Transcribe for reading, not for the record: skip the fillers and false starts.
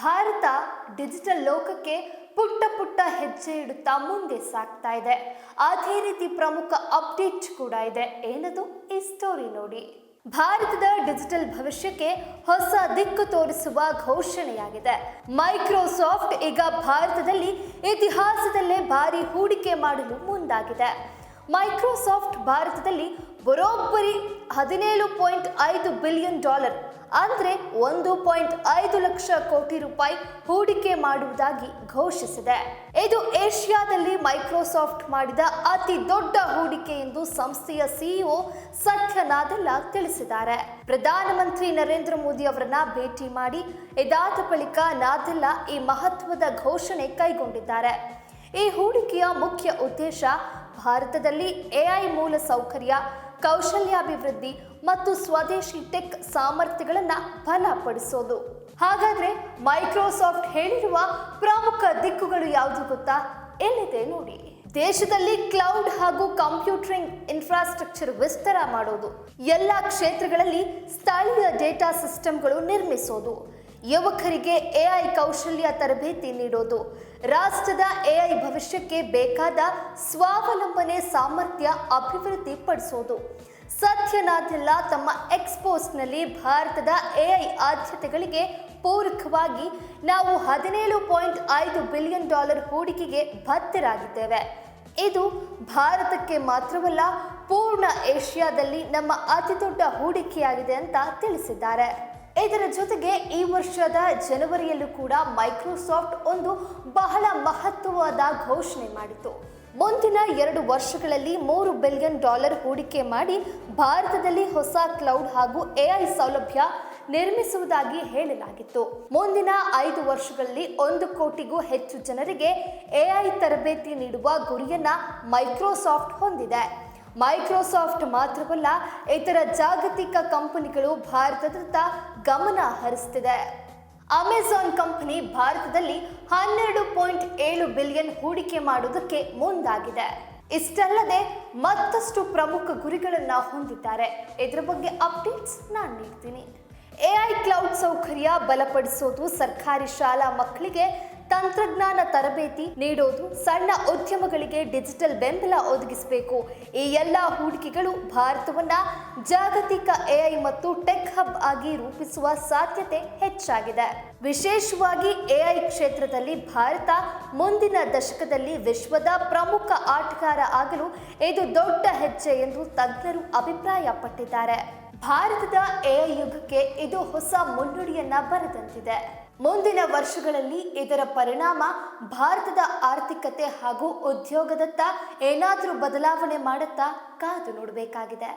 Bharat digital ಲೋಕಕ್ಕೆ ಪುಟ್ಟ ಪುಟ್ಟ ಹೆಜ್ಜೆ ಇಡುತ್ತಾ ಮುಂದೆ ಸಾಗ್ತಾ ಇದೆ. ಅದೇ ರೀತಿ ಪ್ರಮುಖ ಅಪ್ಡೇಟ್ ಕೂಡ ಇದೆ. ಏನದು? ಈ ಸ್ಟೋರಿ ನೋಡಿ. ಭಾರತದ ಡಿಜಿಟಲ್ ಭವಿಷ್ಯಕ್ಕೆ ಹೊಸ ದಿಕ್ಕು ತೋರಿಸುವ ಘೋಷಣೆಯಾಗಿದೆ. ಮೈಕ್ರೋಸಾಫ್ಟ್ ಈಗ ಭಾರತದಲ್ಲಿ ಇತಿಹಾಸದಲ್ಲೇ ಭಾರಿ ಹೂಡಿಕೆ ಮಾಡಲು ಮುಂದಾಗಿದೆ. ಮೈಕ್ರೋಸಾಫ್ಟ್ ಭಾರತದಲ್ಲಿ ಬರೋಬ್ಬರಿ $17.5 ಬಿಲಿಯನ್ ಅಂದರೆ $1.5 ಲಕ್ಷ ಕೋಟಿ ಹೂಡಿಕೆ ಮಾಡುವುದಾಗಿ ಘೋಷಿಸಿದೆ. ಇದು ಏಷ್ಯಾದಲ್ಲಿ ಮೈಕ್ರೋಸಾಫ್ಟ್ ಮಾಡಿದ ಅತಿ ದೊಡ್ಡ ಹೂಡಿಕೆ ಎಂದು ಸಂಸ್ಥೆಯ ಸಿಇಒ ಸತ್ಯ ನಾದೆಲ್ಲಾ ತಿಳಿಸಿದ್ದಾರೆ. ಪ್ರಧಾನಮಂತ್ರಿ ನರೇಂದ್ರ ಮೋದಿ ಅವರನ್ನ ಭೇಟಿ ಮಾಡಿ ಇದಾದ ಬಳಿಕ ನಾದೆಲ್ಲಾ ಈ ಮಹತ್ವದ ಘೋಷಣೆ ಕೈಗೊಂಡಿದ್ದಾರೆ. ಈ ಹೂಡಿಕೆಯ ಮುಖ್ಯ ಉದ್ದೇಶ ಭಾರತದಲ್ಲಿ ಎಐ ಮೂಲ ಸೌಕರ್ಯ, ಕೌಶಲ್ಯಾಭಿವೃದ್ಧಿ ಮತ್ತು ಸ್ವದೇಶಿ ಟೆಕ್ ಸಾಮರ್ಥ್ಯಗಳನ್ನು ಬಲಪಡಿಸೋದು. ಹಾಗಾದ್ರೆ ಮೈಕ್ರೋಸಾಫ್ಟ್ ಹೇಳಿರುವ ಪ್ರಮುಖ ದಿಕ್ಕುಗಳು ಯಾವುದು ಗೊತ್ತಾ? ಎಲ್ಲಿದೆ ನೋಡಿ. ದೇಶದಲ್ಲಿ ಕ್ಲೌಡ್ ಹಾಗೂ ಕಂಪ್ಯೂಟರಿಂಗ್ ಇನ್ಫ್ರಾಸ್ಟ್ರಕ್ಚರ್ ವಿಸ್ತಾರ ಮಾಡೋದು, ಎಲ್ಲ ಕ್ಷೇತ್ರಗಳಲ್ಲಿ ಸ್ಥಳೀಯ ಡೇಟಾ ಸಿಸ್ಟಮ್ಗಳು ನಿರ್ಮಿಸೋದು, ಯುವಕರಿಗೆ ಎಐ ಕೌಶಲ್ಯ ತರಬೇತಿ ನೀಡೋದು, ರಾಷ್ಟ್ರದ ಎಐ ಭವಿಷ್ಯಕ್ಕೆ ಬೇಕಾದ ಸ್ವಾವಲಂಬನೆ ಸಾಮರ್ಥ್ಯ ಅಭಿವೃದ್ಧಿ ಪಡಿಸೋದು. ಸತ್ಯ ನಾದೆಲ್ಲಾ ತಮ್ಮ ಎಕ್ಸ್ಪೋಸ್ನಲ್ಲಿ ಭಾರತದ ಎಐ ಆದ್ಯತೆಗಳಿಗೆ ಪೂರಕವಾಗಿ ನಾವು $17.5 ಬಿಲಿಯನ್ ಹೂಡಿಕೆಗೆ ಬದ್ಧರಾಗಿದ್ದೇವೆ. ಇದು ಭಾರತಕ್ಕೆ ಮಾತ್ರವಲ್ಲ, ಪೂರ್ಣ ಏಷ್ಯಾದಲ್ಲಿ ನಮ್ಮ ಅತಿದೊಡ್ಡ ಹೂಡಿಕೆಯಾಗಿದೆ ಅಂತ ತಿಳಿಸಿದ್ದಾರೆ. ಇದರ ಜೊತೆಗೆ ಈ ವರ್ಷದ ಜನವರಿಯಲ್ಲೂ ಕೂಡ ಮೈಕ್ರೋಸಾಫ್ಟ್ ಒಂದು ಬಹಳ ಮಹತ್ವವಾದ ಘೋಷಣೆ ಮಾಡಿತು. ಮುಂದಿನ 2 ವರ್ಷಗಳಲ್ಲಿ $3 ಬಿಲಿಯನ್ ಹೂಡಿಕೆ ಮಾಡಿ ಭಾರತದಲ್ಲಿ ಹೊಸ ಕ್ಲೌಡ್ ಹಾಗೂ ಎಐ ಸೌಲಭ್ಯ ನಿರ್ಮಿಸುವುದಾಗಿ ಹೇಳಲಾಗಿತ್ತು. ಮುಂದಿನ 5 ವರ್ಷಗಳಲ್ಲಿ 1 ಕೋಟಿಗೂ ಹೆಚ್ಚು ಜನರಿಗೆ ಎಐ ತರಬೇತಿ ನೀಡುವ ಗುರಿಯನ್ನ ಮೈಕ್ರೋಸಾಫ್ಟ್ ಹೊಂದಿದೆ. ಮೈಕ್ರೋಸಾಫ್ಟ್ ಮಾತ್ರವಲ್ಲ, ಇತರ ಜಾಗತಿಕ ಕಂಪನಿಗಳು ಭಾರತದತ್ತ ಗಮನ ಹರಿಸುತ್ತಿದೆ. ಅಮೆಜಾನ್ ಕಂಪನಿ ಭಾರತದಲ್ಲಿ $12.7 ಬಿಲಿಯನ್ ಹೂಡಿಕೆ ಮಾಡುವುದಕ್ಕೆ ಮುಂದಾಗಿದೆ. ಇಷ್ಟಲ್ಲದೆ ಮತ್ತಷ್ಟು ಪ್ರಮುಖ ಗುರಿಗಳನ್ನು ಹೊಂದಿದ್ದಾರೆ. ಇದರ ಬಗ್ಗೆ ಅಪ್ಡೇಟ್ಸ್ ನಾನು ನೀಡ್ತೀನಿ. ಎಐ ಕ್ಲೌಡ್ ಸೌಕರ್ಯ ಬಲಪಡಿಸೋದು, ಸರ್ಕಾರಿ ಶಾಲಾ ಮಕ್ಕಳಿಗೆ ತಂತ್ರಜ್ಞಾನ ತರಬೇತಿ ನೀಡೋದು, ಸಣ್ಣ ಉದ್ಯಮಗಳಿಗೆ ಡಿಜಿಟಲ್ ಬೆಂಬಲ ಒದಗಿಸಬೇಕು. ಈ ಎಲ್ಲ ಹೂಡಿಕೆಗಳು ಭಾರತವನ್ನ ಜಾಗತಿಕ ಎಐ ಮತ್ತು ಟೆಕ್ ಹಬ್ ಆಗಿ ರೂಪಿಸುವ ಸಾಧ್ಯತೆ ಹೆಚ್ಚಾಗಿದೆ. ವಿಶೇಷವಾಗಿ ಎಐ ಕ್ಷೇತ್ರದಲ್ಲಿ ಭಾರತ ಮುಂದಿನ ದಶಕದಲ್ಲಿ ವಿಶ್ವದ ಪ್ರಮುಖ ಆಟಗಾರ ಆಗಲು ಇದು ದೊಡ್ಡ ಹೆಜ್ಜೆ ಎಂದು ತಜ್ಞರು ಅಭಿಪ್ರಾಯಪಟ್ಟಿದ್ದಾರೆ. ಭಾರತದ ಎಐ ಯುಗಕ್ಕೆ ಇದು ಹೊಸ ಮುನ್ನುಡಿಯನ್ನ ಬರೆದಂತಿದೆ. ಮುಂದಿನ ವರ್ಷಗಳಲ್ಲಿ ಇದರ ಪರಿಣಾಮ ಭಾರತದ ಆರ್ಥಿಕತೆ ಹಾಗೂ ಉದ್ಯೋಗದತ್ತ ಏನಾದರೂ ಬದಲಾವಣೆ ಮಾಡುತ್ತಾ ಕಾದು ನೋಡಬೇಕಾಗಿದೆ.